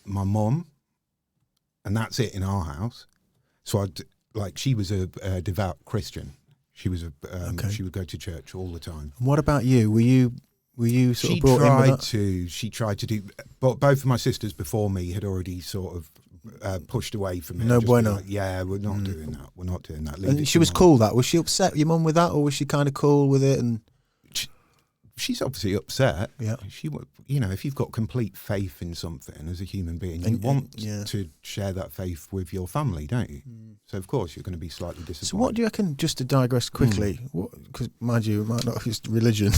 my mum, and that's it in our house. So she was a devout Christian. She was she would go to church all the time. And what about you? Were you sort of brought in with that? She tried to do, but both of my sisters before me had already sort of pushed away from it. No bueno. Like, yeah, we're not doing that. We're not doing that. And she was cool. Was she upset, your mum, with that, or was she kind of cool with it? And she's obviously upset. Yeah. She, if you've got complete faith in something as a human being, you want to share that faith with your family, don't you? So of course you're going to be slightly disappointed. So what do you reckon? Just to digress quickly, because mind you, it might not be just religion.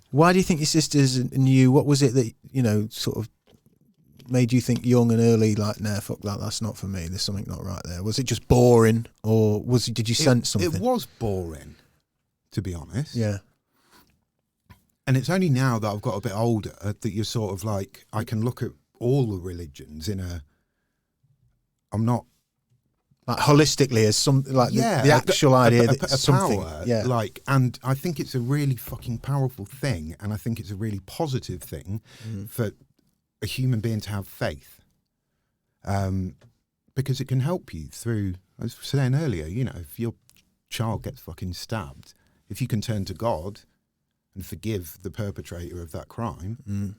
Why do you think your sisters and you? What was it that sort of made you think young and early, like, nah, fuck that, that's not for me, there's something not right there? Was it just boring, or did you sense something? It was boring, to be honest. Yeah. And it's only now that I've got a bit older that you're sort of like, I can look at all the religions I'm not... Like holistically as something, like the actual idea that something... Power, and I think it's a really fucking powerful thing, and I think it's a really positive thing for a human being to have faith, because it can help you through, as I was saying earlier, if your child gets fucking stabbed, if you can turn to God and forgive the perpetrator of that crime,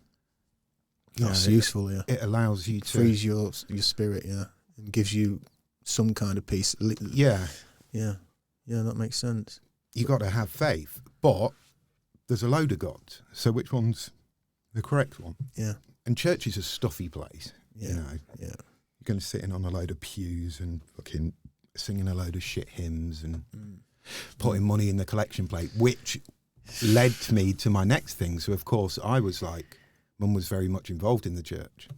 that's useful. It allows you to frees your spirit, and gives you some kind of peace. Yeah, that makes sense. You got to have faith, but there's a load of gods. So which one's the correct one? Yeah. And church is a stuffy place. Yeah. You're going to sit in on a load of pews and fucking singing a load of shit hymns and putting money in the collection plate, which led me to my next thing. So of course I was like, Mum was very much involved in the church,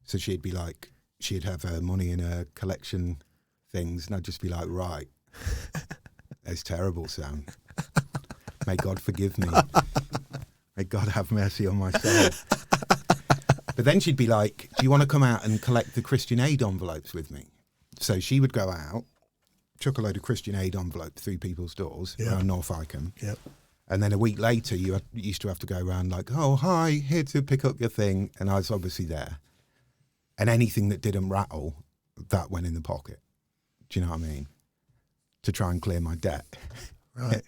so she'd be like, she'd have her money in her collection things, and I'd just be like, right, that's terrible, Sam. May God forgive me. May God have mercy on my soul. But then she'd be like, do you want to come out and collect the Christian aid envelopes with me? So she would go out, chuck a load of Christian aid envelopes through people's doors around North Icombe. Yep. And then a week later, you used to have to go around like, oh, hi, here to pick up your thing. And I was obviously there. And anything that didn't rattle, that went in the pocket. Do you know what I mean? To try and clear my debt. Right.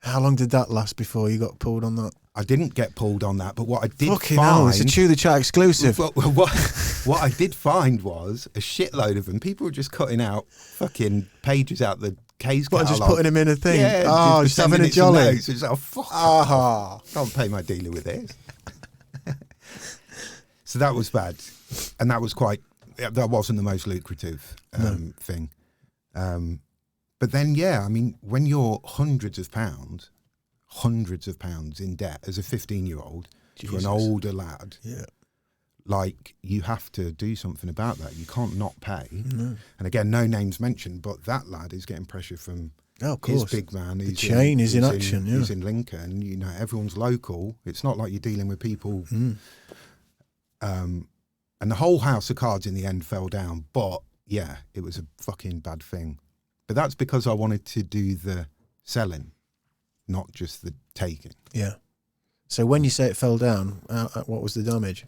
How long did that last before you got pulled on that? I didn't get pulled on that, but what I did Fucking hell, it's a Chew the Chat exclusive. What I did find was a shitload of them. People were just cutting out fucking pages out the case catalogue. Just putting them in a thing? Yeah, just having a jolly. It's like, fuck off. Can't pay my dealer with this. So that was bad. And that wasn't the most lucrative thing. But then, when you're hundreds of pounds in debt as a 15-year-old for an older lad, you have to do something about that. You can't not pay. No. And again, no names mentioned, but that lad is getting pressure from his big man. The chain is in action. He's in Lincoln. Everyone's local. It's not like you're dealing with people. And the whole house of cards in the end fell down. But yeah, it was a fucking bad thing. But that's because I wanted to do the selling, not just the taking. Yeah. So when you say it fell down, what was the damage?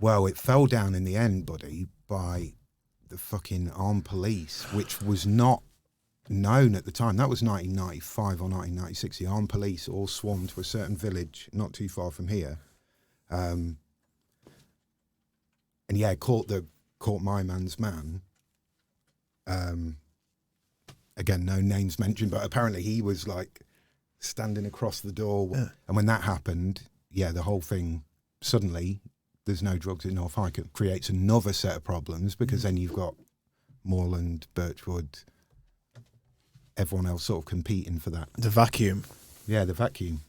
Well, it fell down in the end, buddy, by the fucking armed police, which was not known at the time. That was 1995 or 1996. The armed police all swarmed to a certain village not too far from here. And yeah, caught my man's man. Again, no names mentioned, but apparently he was like standing across the door. Yeah. And when that happened, the whole thing, suddenly there's no drugs in North Icombe. Creates another set of problems because then you've got Moorland, Birchwood, everyone else sort of competing for that. The vacuum. Yeah, the vacuum.